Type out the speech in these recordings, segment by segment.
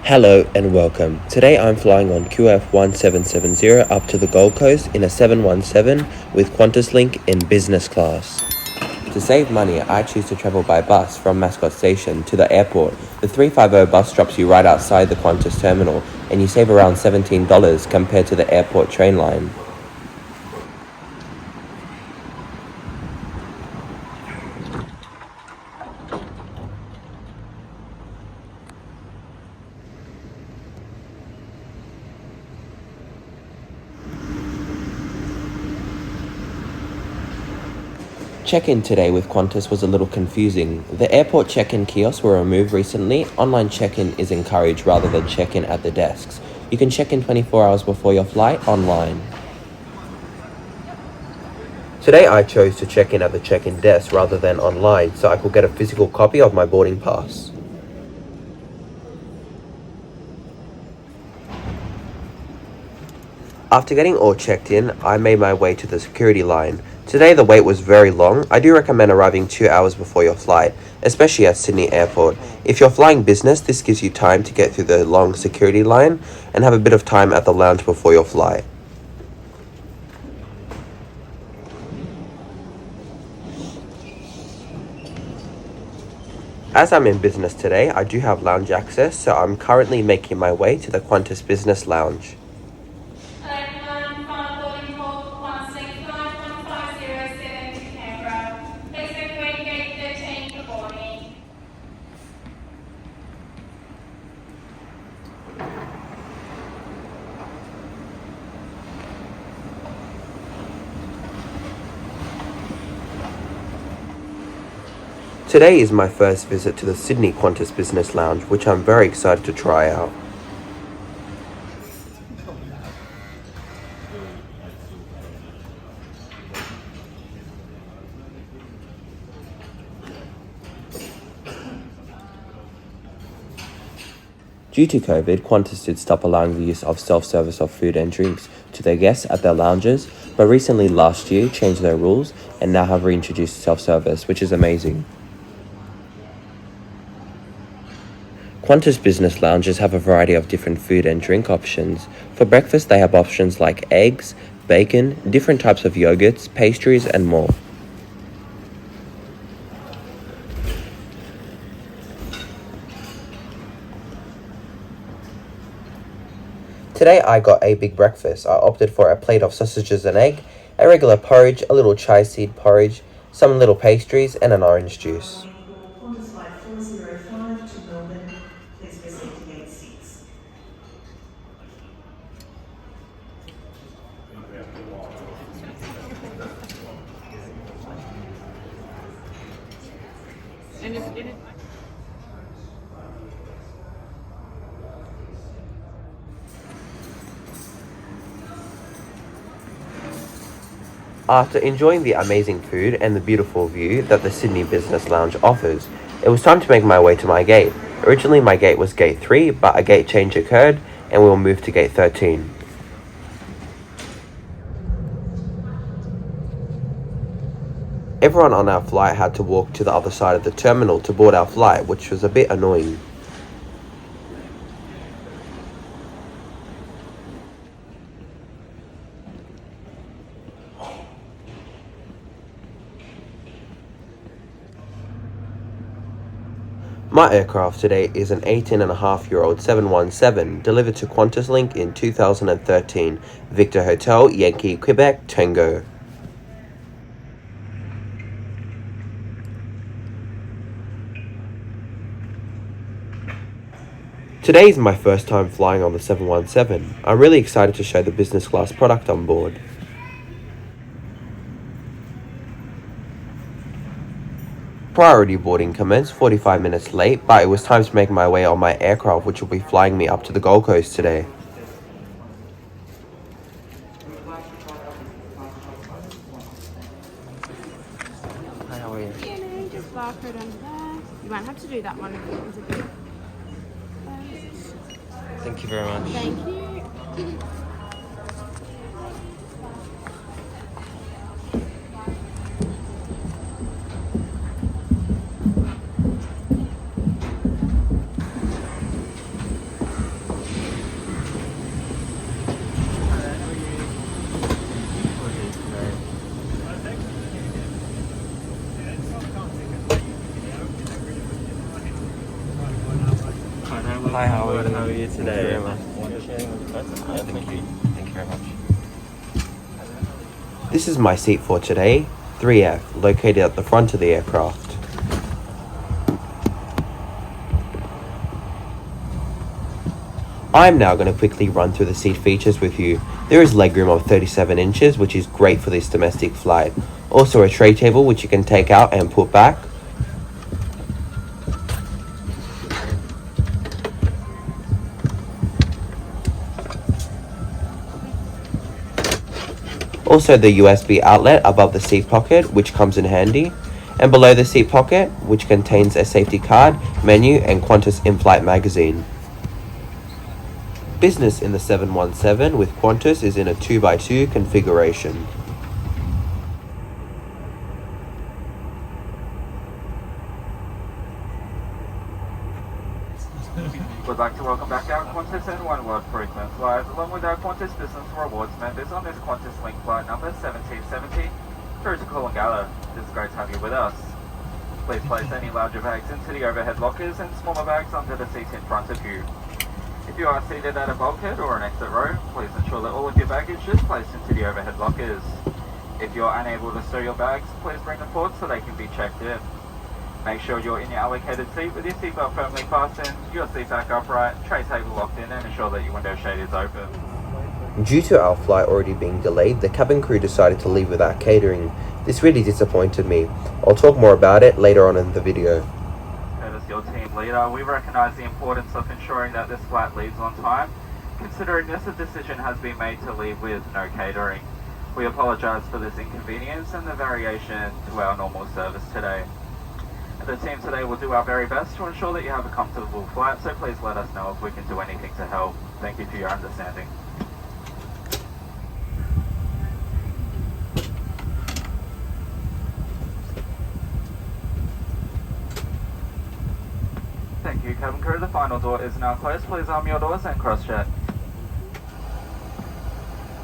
Hello and welcome. Today I'm flying on QF1770 up to the Gold Coast in a 717 with QantasLink in business class. To save money, I choose to travel by bus from Mascot Station to the airport. The 350 bus drops you right outside the Qantas terminal and you save around $17 compared to the airport train line. Check-in today with Qantas was a little confusing. The airport check-in kiosks were removed recently. Online check-in is encouraged rather than check-in at the desks. You can check in 24 hours before your flight online. Today I chose to check in at the check-in desk rather than online so I could get a physical copy of my boarding pass. After getting all checked in, I made my way to the security line. Today the wait was very long. I do recommend arriving 2 hours before your flight, especially at Sydney Airport. If you're flying business, this gives you time to get through the long security line and have a bit of time at the lounge before your flight. As I'm in business today, I do have lounge access, so I'm currently making my way to the Qantas Business Lounge. Airline, final boarding call for QantasLink flight 1507 to Canberra. Please evacuate gate 13 for boarding. Today is my first visit to the Sydney Qantas Business Lounge, which I'm very excited to try out. Due to COVID, Qantas did stop allowing the use of self-service of food and drinks to their guests at their lounges, but recently last year changed their rules and now have reintroduced self-service, which is amazing. Qantas business lounges have a variety of different food and drink options. For breakfast, they have options like eggs, bacon, different types of yogurts, pastries, and more. Today I got a big breakfast. I opted for a plate of sausages and egg, a regular porridge, a little chai seed porridge, some little pastries, and an orange juice. Qantas flight 405 to Melbourne. Please proceed to gate 6. After enjoying the amazing food and the beautiful view that the Sydney Business Lounge offers, it was time to make my way to my gate. Originally my gate was gate 3, but a gate change occurred and we will move to gate 13. Everyone on our flight had to walk to the other side of the terminal to board our flight, which was a bit annoying. My aircraft today is an 18-and-a-half-year-old 717 delivered to QantasLink in 2013, Victor Hotel, Yankee, Quebec, Tango. Today is my first time flying on the 717. I'm really excited to show the business class product on board. Priority boarding commenced 45 minutes late, but it was time to make my way on my aircraft, which will be flying me up to the Gold Coast today. Hi, how are you? Yeah, no, just barcode under there. You won't have to do that one if it was a bit. Thank you very much. Thank you. Hi, how are you? How are you Thank you today? very much. Thank you. Thank you very much. This is my seat for today, 3F, located at the front of the aircraft. I'm now going to quickly run through the seat features with you. There is legroom of 37 inches, which is great for this domestic flight. Also a tray table which you can take out and put back. Also the USB outlet above the seat pocket, which comes in handy. And below the seat pocket, which contains a safety card, menu and Qantas in-flight magazine. Business in the 717 with Qantas is in a 2x2 configuration. We'd like to welcome back our Qantas and Onboard frequent flyers along with our Qantas Business Rewards members on this QantasLink flight number 1770 through to Coolangatta. It's great to have you with us. Please place any larger bags into the overhead lockers and smaller bags under the seat in front of you. If you are seated at a bulkhead or an exit row, please ensure that all of your baggage is placed into the overhead lockers. If you are unable to stow your bags, please bring them forward so they can be checked in. Make sure you're in your allocated seat with your seatbelt firmly fastened, your seat back upright, tray table locked in, and ensure that your window shade is open. Due to our flight already being delayed, the cabin crew decided to leave without catering. This really disappointed me. I'll talk more about it later on in the video. As your team leader, we recognise the importance of ensuring that this flight leaves on time. Considering this, a decision has been made to leave with no catering. We apologise for this inconvenience and the variation to our normal service today. The team today will do our very best to ensure that you have a comfortable flight, so please let us know if we can do anything to help. Thank you for your understanding. Thank you, cabin crew. The final door is now closed. Please arm your doors and cross-check.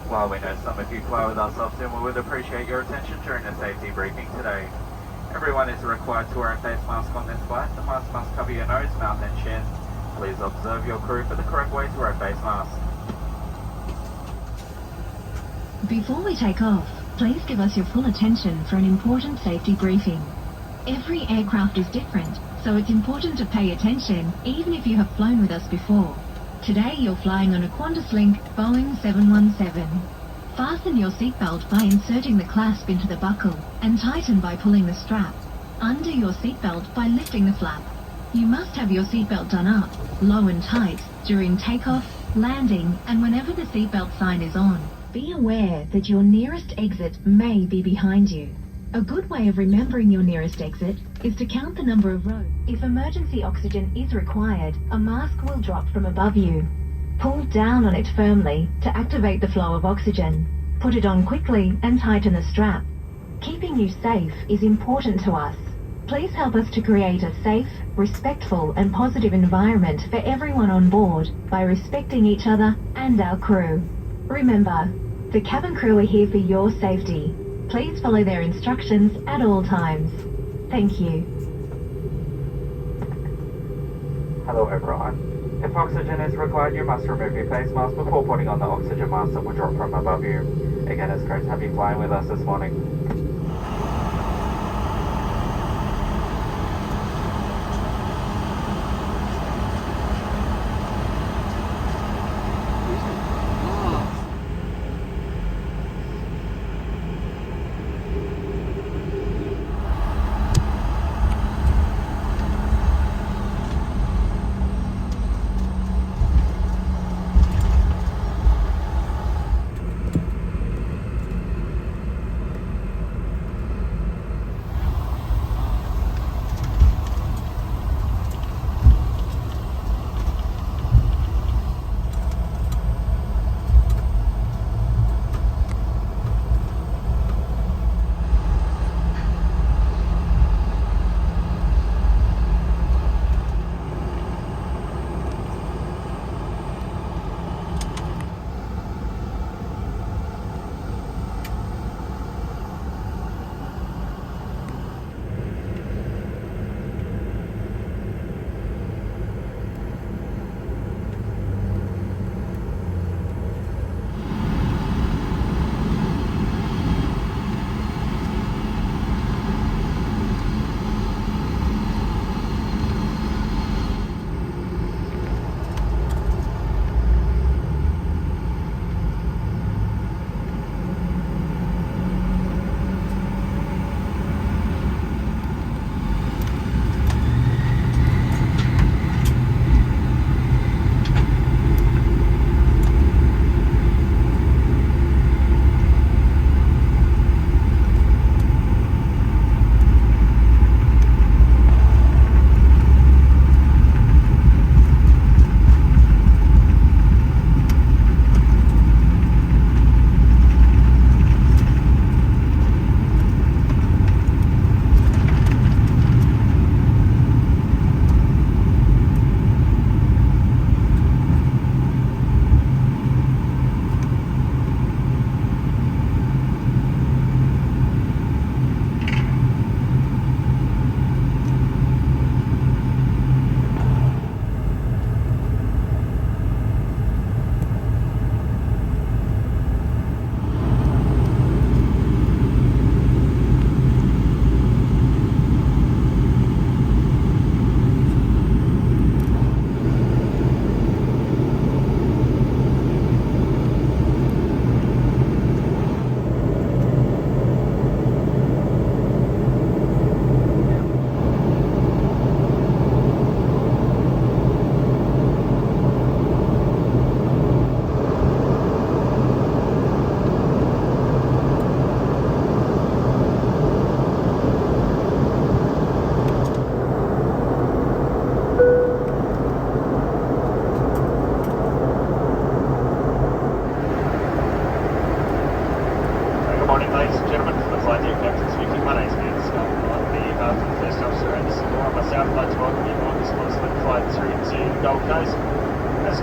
While we know some of you fly with us often, we would appreciate your attention during the safety briefing today. Everyone is required to wear a face mask on this flight. The mask must cover your nose, mouth and chin. Please observe your crew for the correct way to wear a face mask. Before we take off, please give us your full attention for an important safety briefing. Every aircraft is different, so it's important to pay attention even if you have flown with us before. Today you're flying on a QantasLink Boeing 717. Fasten your seatbelt by inserting the clasp into the buckle and tighten by pulling the strap. Undo your seatbelt by lifting the flap. You must have your seatbelt done up, low and tight, during takeoff, landing, and whenever the seatbelt sign is on. Be aware that your nearest exit may be behind you. A good way of remembering your nearest exit is to count the number of rows. If emergency oxygen is required, a mask will drop from above you. Pull down on it firmly to activate the flow of oxygen. Put it on quickly and tighten the strap. Keeping you safe is important to us. Please help us to create a safe, respectful and positive environment for everyone on board by respecting each other and our crew. Remember, the cabin crew are here for your safety. Please follow their instructions at all times. Thank you. Hello everyone. If oxygen is required, you must remove your face mask before putting on the oxygen mask that will drop from above you. Again, it's great to have you flying with us this morning.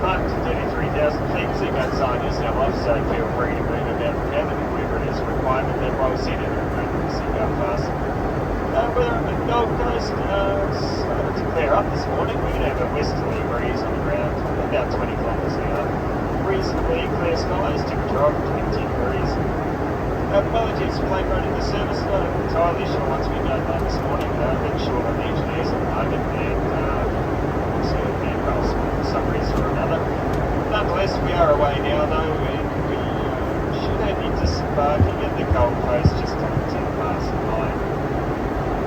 But 33,000 feet seatbelt sign is now off, so feel free to move about the cabin if ever it is a requirement that while seated and remain with the seatbelt fastened. Weather on the Gold Coast started to clear up this morning. We're going to have a westerly breeze on the ground, about 20 kilometres an hour. Reasonably clear skies, temperature of 20 degrees. Apologies for late running the service, not entirely sure once we got that this morning, but sure on the engineers at the moment, and also manholes for some reason or another. Nonetheless, we are away now though, and we should be disembarking at the Gold Coast just on 10 past 9.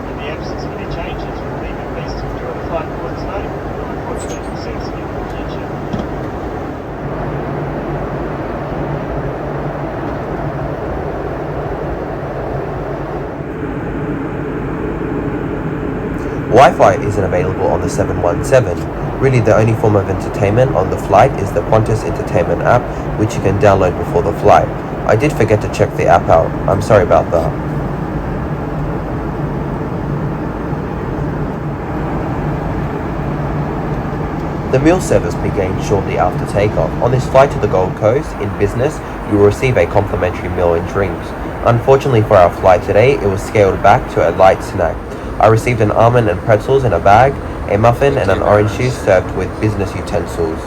In the absence of any changes, we'll leave it best to enjoy the flight for today. We look forward to making sense again in the future. Wi-Fi isn't available on the 717. Really, the only form of entertainment on the flight is the Qantas Entertainment app, which you can download before the flight. I did forget to check the app out. I'm sorry about that. The meal service began shortly after takeoff. On this flight to the Gold Coast, in business, you will receive a complimentary meal and drinks. Unfortunately for our flight today, it was scaled back to a light snack. I received an almond and pretzels in a bag, a muffin and an orange juice served with business utensils.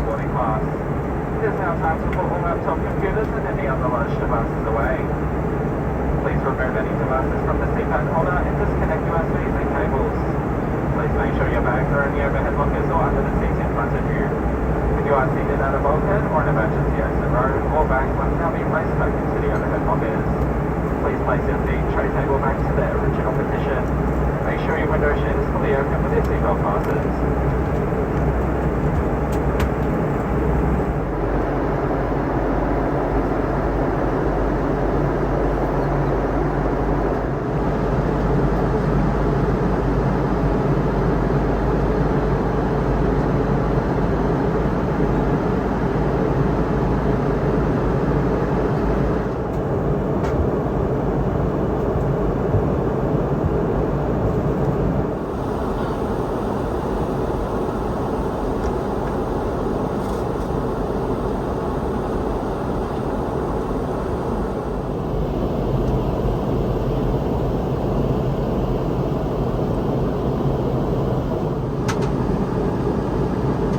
Boarding class. It is now time to put all laptop computers and any other large devices away. Please remove any devices from the seatbelt holder and disconnect USBs and cables. Please make sure your bags are in the overhead lockers or under the seats in front of you. If you are seated at a bulkhead or an emergency exit row, all bags must now be placed back into the overhead lockers. Please place your seat tray table back to their original position. Make sure your window shade is fully open with your seatbelt fastened.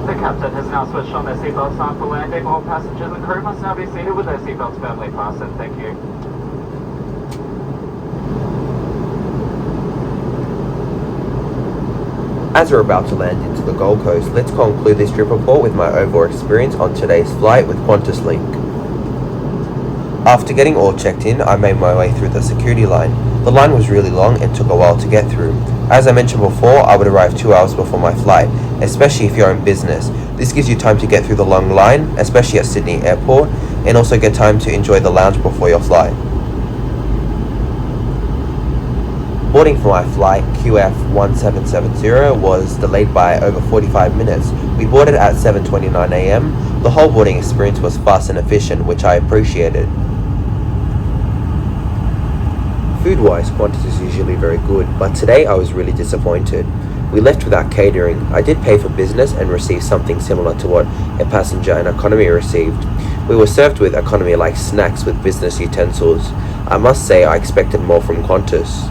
The captain has now switched on their seatbelt sign for landing. All passengers and crew must now be seated with their seatbelts firmly fastened. Thank you. As we're about to land into the Gold Coast, let's conclude this trip report with my overall experience on today's flight with QantasLink. After getting all checked in, I made my way through the security line. The line was really long and took a while to get through. As I mentioned before, I would arrive 2 hours before my flight, especially if you're in business. This gives you time to get through the long line, especially at Sydney Airport, and also get time to enjoy the lounge before your flight. Boarding for my flight, QF1770, was delayed by over 45 minutes. We boarded at 7:29 AM. The whole boarding experience was fast and efficient, which I appreciated. Food-wise, Qantas is usually very good, but today I was really disappointed. We left without catering. I did pay for business and received something similar to what a passenger in economy received. We were served with economy-like snacks with business utensils. I must say I expected more from Qantas.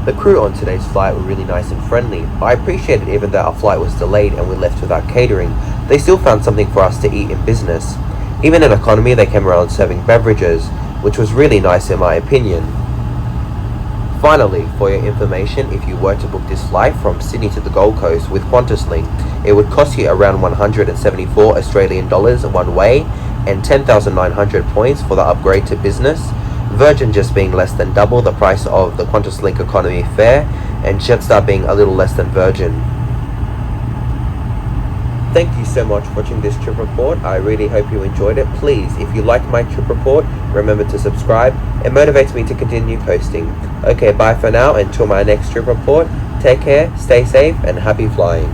The crew on today's flight were really nice and friendly. I appreciated even though our flight was delayed and we left without catering, they still found something for us to eat in business. Even in economy, they came around serving beverages, which was really nice in my opinion. Finally, for your information, if you were to book this flight from Sydney to the Gold Coast with QantasLink, it would cost you around 174 Australian dollars one way and 10,900 points for the upgrade to business. Virgin just being less than double the price of the QantasLink economy fare, and Jetstar being a little less than Virgin. Thank you so much for watching this trip report. I really hope you enjoyed it. Please, if you like my trip report, remember to subscribe. It motivates me to continue posting. Okay, bye for now. Until my next trip report, take care, stay safe, and happy flying.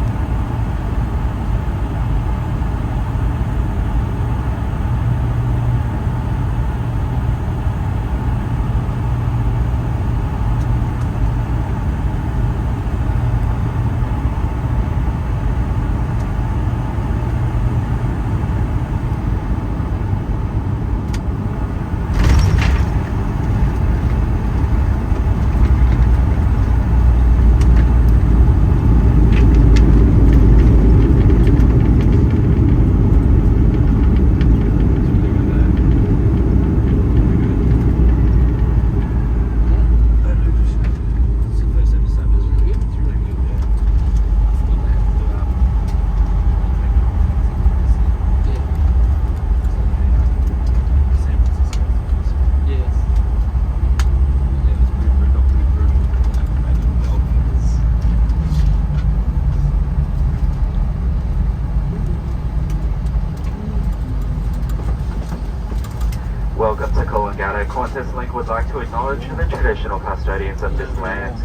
Coolangatta, QantasLink would like to acknowledge the traditional custodians of this land.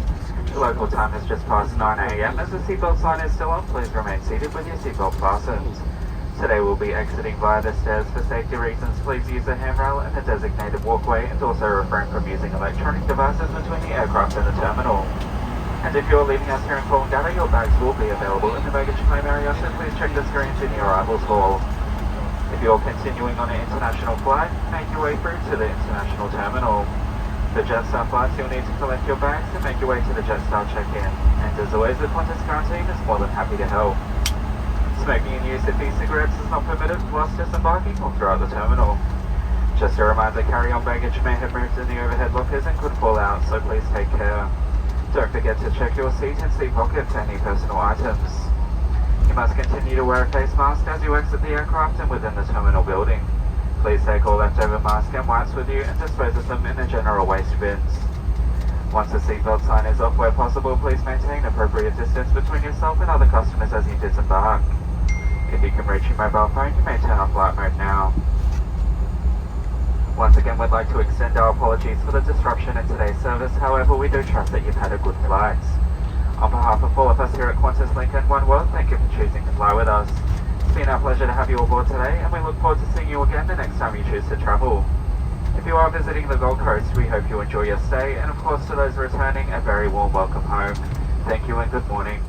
The local time has just passed 9 AM. As the seatbelt sign is still on, please remain seated with your seatbelt fastened. Today we'll be exiting via the stairs for safety reasons. Please use the handrail and the designated walkway, and also refrain from using electronic devices between the aircraft and the terminal. And if you're leaving us here in Coolangatta, your bags will be available in the baggage claim area, so please check the screens in the arrivals hall. If you're continuing on an international flight, make your way through to the international terminal. For Jetstar flights, you'll need to collect your bags and make your way to the Jetstar check-in. And as always, the Qantas ground team is more than happy to help. Smoking and use of e-cigarettes is not permitted whilst disembarking or throughout the terminal. Just a reminder, carry-on baggage may have moved in the overhead lockers and could fall out, so please take care. Don't forget to check your seat and seat pocket for any personal items. You must continue to wear a face mask as you exit the aircraft and within the terminal building. Please take all leftover masks and wipes with you and dispose of them in the general waste bins. Once the seatbelt sign is off where possible, please maintain appropriate distance between yourself and other customers as you disembark. If you can reach your mobile phone, you may turn off flight mode now. Once again, we'd like to extend our apologies for the disruption in today's service. However, we do trust that you've had a good flight. On behalf of all of us here at QantasLink and OneWorld, thank you for choosing to fly with us. It's been our pleasure to have you aboard today, and we look forward to seeing you again the next time you choose to travel. If you are visiting the Gold Coast, we hope you enjoy your stay, and of course to those returning, a very warm welcome home. Thank you and good morning.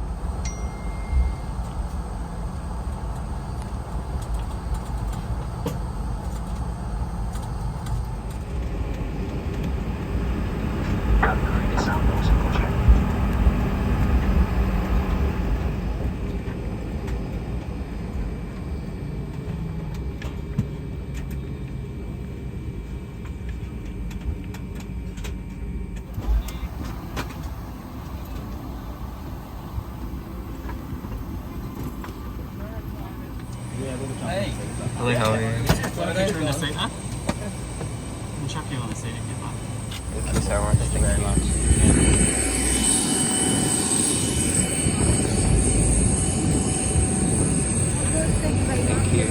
Hello, how are you? Picture in the seat, huh? We'll chuck you on the seat if you'd like. Thank you so much. Thank you very much. Thank you.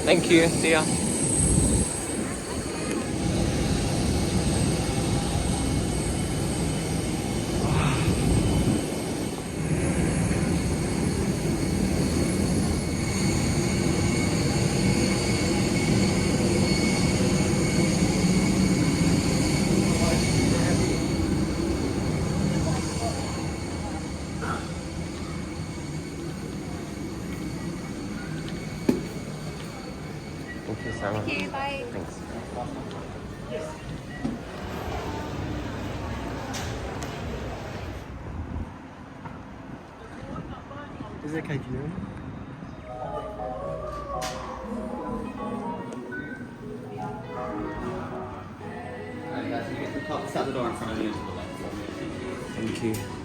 Thank you. See ya. Thank you so much. Thank you, bye. Thanks. Is it okay if you Alright guys, you get the top, set the door in front of you to the left. Thank you.